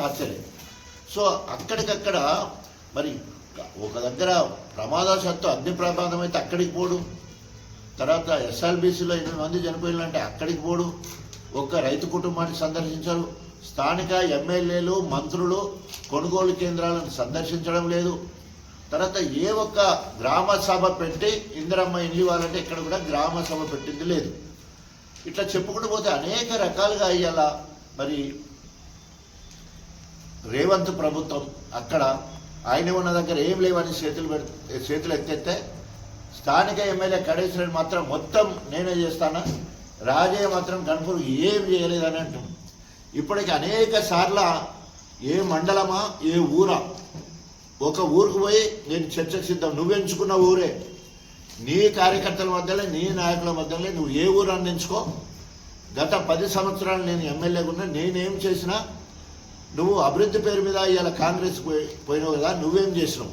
టార్చరే. So అక్కడికక్కడ మరి ఒక దగ్గర ప్రమాదవశాత్తు అగ్ని ప్రమాదం అయితే అక్కడికి పోడు, తర్వాత ఎస్ఎల్బీసీలో 8 మంది చనిపోయిందంటే అక్కడికి పోడు, ఒక్క రైతు కుటుంబాన్ని సందర్శించరు, స్థానిక ఎమ్మెల్యేలు మంత్రులు కొనుగోలు కేంద్రాలను సందర్శించడం లేదు. తర్వాత ఏ ఒక్క గ్రామ సభ పెట్టి ఇందిరమ్మ ఇల్లు ఇవ్వాలంటే ఇక్కడ కూడా గ్రామ సభ పెట్టింది లేదు. ఇట్లా చెప్పుకుంటూ పోతే అనేక రకాలుగా ఇవాళ మరి రేవంత్ ప్రభుత్వం అక్కడ ఆయన ఉన్న దగ్గర ఏం లేవని చేతులు ఎత్తేస్తే స్థానిక ఎమ్మెల్యే కడేశ్వరుడు మాత్రం మొత్తం నేనే చేస్తానా, రాజయ్య మాత్రం గణపూర్ ఏం చేయలేదని అంటున్నాను. ఇప్పటికి అనేక సార్లు ఏ మండలమా ఏ ఊరా ఒక ఊరికి పోయి నేను చర్చకు సిద్ధం, నువ్వెంచుకున్న ఊరే, నీ కార్యకర్తల మధ్యలో నీ నాయకుల మధ్యలో నువ్వు ఏ ఊరాన్ని ఎంచుకో. గత 10 సంవత్సరాలు నేను ఎమ్మెల్యేగా ఉన్నా, నేనేం చేసినా నువ్వు అభివృద్ధి పేరు మీద ఇవాళ కాంగ్రెస్ పోయినావు కదా, నువ్వేం చేసినావు.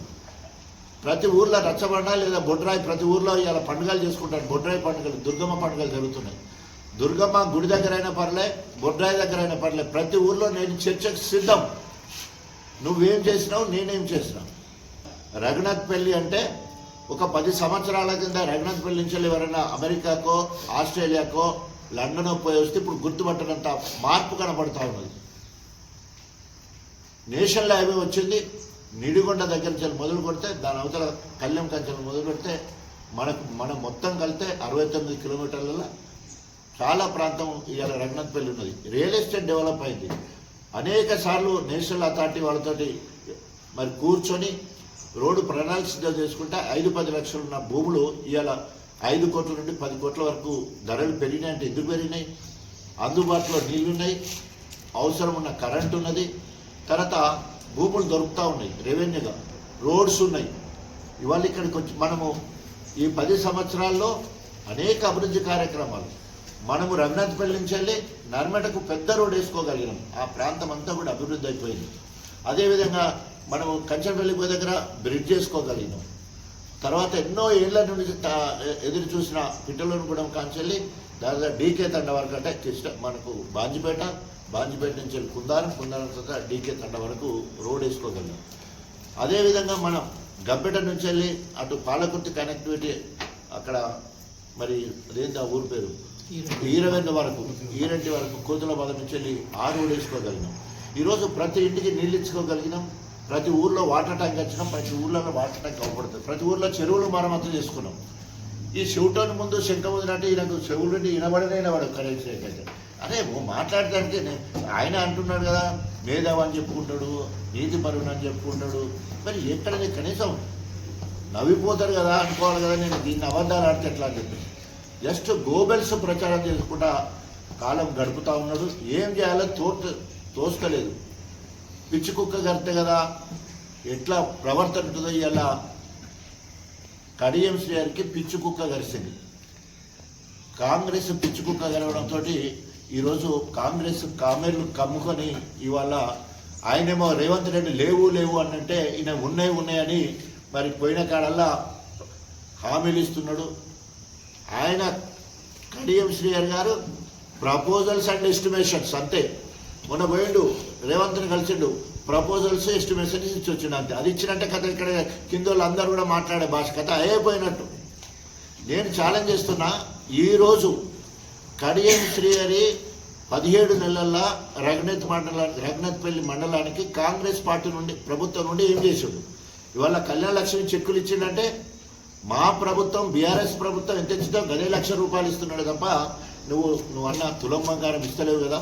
ప్రతి ఊర్లో రచ్చబండ లేదా బొడ్రాయి, ప్రతి ఊర్లో ఇవాళ పండుగలు చేసుకుంటారు, బొడ్రాయి పండుగలు, దుర్గమ్మ పండుగలు జరుగుతున్నాయి. దుర్గమ్మ గుడి దగ్గర అయినా పర్లే, బొడ్రాయి దగ్గర అయినా పర్లే, ప్రతి ఊర్లో నేను చర్చకు సిద్ధం. నువ్వేం చేసినావు, నేనేం చేసినావు. రఘునాథ్ పెళ్లి అంటే ఒక 10 సంవత్సరాల కింద రఘునాథ్ పెళ్లి నుంచి ఎవరైనా అమెరికాకో ఆస్ట్రేలియాకో లండన్ పోయి వస్తే ఇప్పుడు గుర్తుపట్టనంత మార్పు కనబడుతూ ఉన్నది. నేషనల్ హైవే వచ్చింది, నిడిగొండ దగ్గర నుంచి మొదలు కొడితే దాని అవతల కళ్యాణ్ కంచెలు మొదలు పెడితే మనం మొత్తం కలితే 69 కిలోమీటర్లలో చాలా ప్రాంతం ఇవాళ రఘునాథ్ పెళ్లి ఉన్నది. రియల్ ఎస్టేట్ డెవలప్ అయింది. అనేక సార్లు నేషనల్ అథారిటీ వాళ్ళతోటి మరి కూర్చొని రోడ్డు ప్రణాళిక సిద్ధం చేసుకుంటే 5-10 లక్షలు ఉన్న భూములు ఇవాళ 5 కోట్ల నుండి 10 కోట్ల వరకు ధరలు పెరిగినాయి. అంటే ఎందుకు పెరిగినాయి? అందుబాటులో నీళ్లున్నాయి, అవసరం ఉన్న కరెంటు ఉన్నది, తర్వాత భూములు దొరుకుతూ ఉన్నాయి, రెవెన్యూగా రోడ్స్ ఉన్నాయి. ఇవాళ ఇక్కడికి వచ్చి మనము ఈ 10 సంవత్సరాల్లో అనేక అభివృద్ధి కార్యక్రమాలు, మనము రఘునాథ్పల్లి నుంచి వెళ్ళి నర్మటకు పెద్ద రోడ్ వేసుకోగలిగినాం. ఆ ప్రాంతం అంతా కూడా అభివృద్ధి అయిపోయింది. అదేవిధంగా మనము కంచంపల్లి పోయే దగ్గర బ్రిడ్జ్ చేసుకోగలిగినాం. తర్వాత ఎన్నో ఏళ్ల నుండి ఎదురు చూసిన పిట్టలూరుగూడెం కాంచెల్లి దాదాపు డీకే తండ వరకు, అంటే మనకు బాంజిపేట నుంచి వెళ్ళి కుందారం తర్వాత డీకే తండ వరకు రోడ్ వేసుకోగలిగాం. అదేవిధంగా మనం గబ్బెట నుంచి వెళ్ళి అటు పాలకుర్తి కనెక్టివిటీ అక్కడ మరి అదేంటి ఆ ఊరు పేరు ఈరవెండి వరకు కోతులబాద్ నుంచి వెళ్ళి ఆ రోడ్ వేసుకోగలిగినాం. ఈరోజు ప్రతి ఇంటికి నీళ్ళు ఇచ్చుకోగలిగినాం. ప్రతి ఊర్లో వాటర్ ట్యాంక్ వచ్చినాం. ప్రతి ఊర్లలో వాటర్ ట్యాంక్ అవపడుతుంది. ప్రతి ఊర్లో చెరువులు మరమ్మతు చేసుకున్నాం. ఈ చెవిటోని ముందు శంఖ ముదినట్టు ఈయనకు చెవులు వినబడు కరెక్ట్ అయితే అరే మాట్లాడటానికి ఆయన అంటున్నాడు కదా, మేధావు అని చెప్పుకుంటాడు, నీతి పరువుని అని చెప్పుకుంటాడు. మరి ఎక్కడ కనీసం నవ్విపోతారు కదా అనుకోవాలి కదా, నేను దీన్ని అబద్ధాలు ఆడితే ఎట్లా అని చెప్పి జస్ట్ గోబెల్స్ ప్రచారం చేసుకుంటా కాలం గడుపుతూ ఉన్నాడు. ఏం చేయాలో తోస్తలేదు. పిచ్చి కుక్క గడితే కదా ఎట్లా ప్రవర్తన ఉంటుందో ఇలా కడియం శ్రీగారికి పిచ్చి కుక్క గరిచింది. కాంగ్రెస్ పిచ్చి కుక్క గరవడంతో ఈరోజు కాంగ్రెస్ కామెర్లు కమ్ముకొని ఇవాళ ఆయనేమో రేవంత్ రెడ్డి లేవు అనంటే ఈయన ఉన్నాయని మరి పోయిన కాడల్లా హామీలు ఇస్తున్నాడు. ఆయన కడియం శ్రీగారి గారు ప్రపోజల్స్ అండ్ ఎస్టిమేషన్స్ అంతే. మొన్న పోయిండు రేవంత్ని కలిసిండు, ప్రపోజల్స్ ఎస్టిమేషన్స్ ఇచ్చి వచ్చిండు అంతే. అది ఇచ్చినట్టే కథ ఇక్కడ కింద వాళ్ళు అందరూ కూడా మాట్లాడే భాష కథ అయిపోయినట్టు. నేను ఛాలెంజ్ చేస్తున్నా, ఈరోజు కడియం శ్రీగారి 17 నెలల్లో రఘునాథ్పల్లి మండలానికి కాంగ్రెస్ పార్టీ నుండి ప్రభుత్వం నుండి ఏం చేసాడు? ఇవాళ కళ్యాణ లక్ష్మి చెక్కులు ఇచ్చిండంటే మా ప్రభుత్వం బీఆర్ఎస్ ప్రభుత్వం ఎంత ఇచ్చిందో గదే ₹1,00,000 ఇస్తున్నాడు తప్ప నువ్వు అన్న తులం బంగారం ఇస్తలేవు కదా.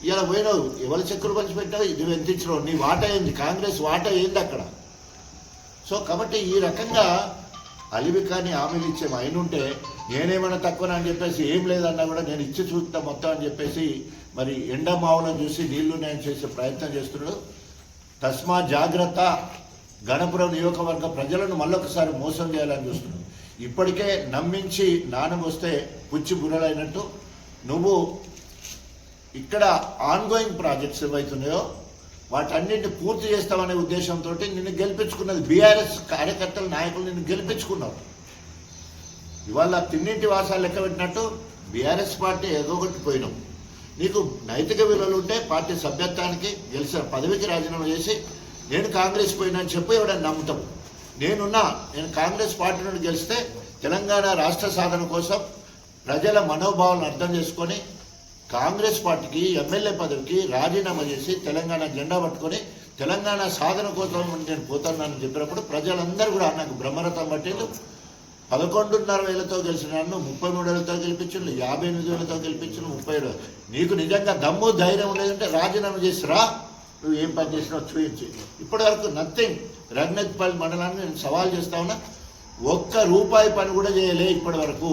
ఇలా పోయినావు, ఎవరి చెక్కులు పంచిపెట్టావు, నువ్వు ఎంత ఇచ్చినావు, నీ వాటా ఏంది, కాంగ్రెస్ వాటా ఏంది అక్కడ. సో కాబట్టి ఈ రకంగా అలివికాని హామీలు ఇచ్చే అయినుంటే నేనేమైనా తక్కువ అని చెప్పేసి ఏం లేదన్నా కూడా నేను ఇచ్చి చూస్తా మొత్తం అని చెప్పేసి మరి ఎండమావులను చూసి నీళ్లు నేను చేసే ప్రయత్నం చేస్తున్నాడు. తస్మా జాగ్రత్త. గణపురం నియోజకవర్గ ప్రజలను మళ్ళొకసారి మోసం చేయాలని చూస్తున్నాడు. ఇప్పటికే నమ్మించి నానం వస్తే పుచ్చి బుర్రలైనట్టు నువ్వు ఇక్కడ ఆన్గోయింగ్ ప్రాజెక్ట్స్ ఏవైతున్నాయో వాటన్నింటిని పూర్తి చేస్తామనే ఉద్దేశంతో నిన్ను గెలిపించుకున్నది బీఆర్ఎస్ కార్యకర్తల నాయకులు నిన్ను గెలిపించుకున్నారు. ఇవాళ తిన్నింటి వాసాలు లెక్క పెట్టినట్టు బీఆర్ఎస్ పార్టీ ఎగొట్టిపోయినాం. నీకు నైతిక విలువలు ఉంటే పార్టీ సభ్యత్వానికి గెలిచిన పదవికి రాజీనామా చేసి నేను కాంగ్రెస్ పోయినా అని చెప్పి ఎవడని నమ్ముతాం. నేను కాంగ్రెస్ పార్టీ నుండి గెలిస్తే తెలంగాణ రాష్ట్ర సాధన కోసం ప్రజల మనోభావాలను అర్థం చేసుకొని కాంగ్రెస్ పార్టీకి ఎమ్మెల్యే పదవికి రాజీనామా చేసి తెలంగాణ జెండా పట్టుకొని తెలంగాణ సాధన కోసం నేను పోతానని చెప్పినప్పుడు ప్రజలందరూ కూడా నాకు బ్రహ్మరథం పట్టేది. 11,500 గెలిచిన నన్ను 33,000 గెలిపించు, 58,000 గెలిపించు, 37. నీకు నిజంగా దమ్ము ధైర్యం లేదంటే రాజీనామా చేసి రా, నువ్వు ఏం పని చేసినావు చూపించి. ఇప్పటి వరకు నథింగ్. రఘునాథ్పల్లి మండలాన్ని నేను సవాల్ చేస్తా ఉన్నా, ఒక్క రూపాయి పని కూడా చేయలే ఇప్పటి వరకు.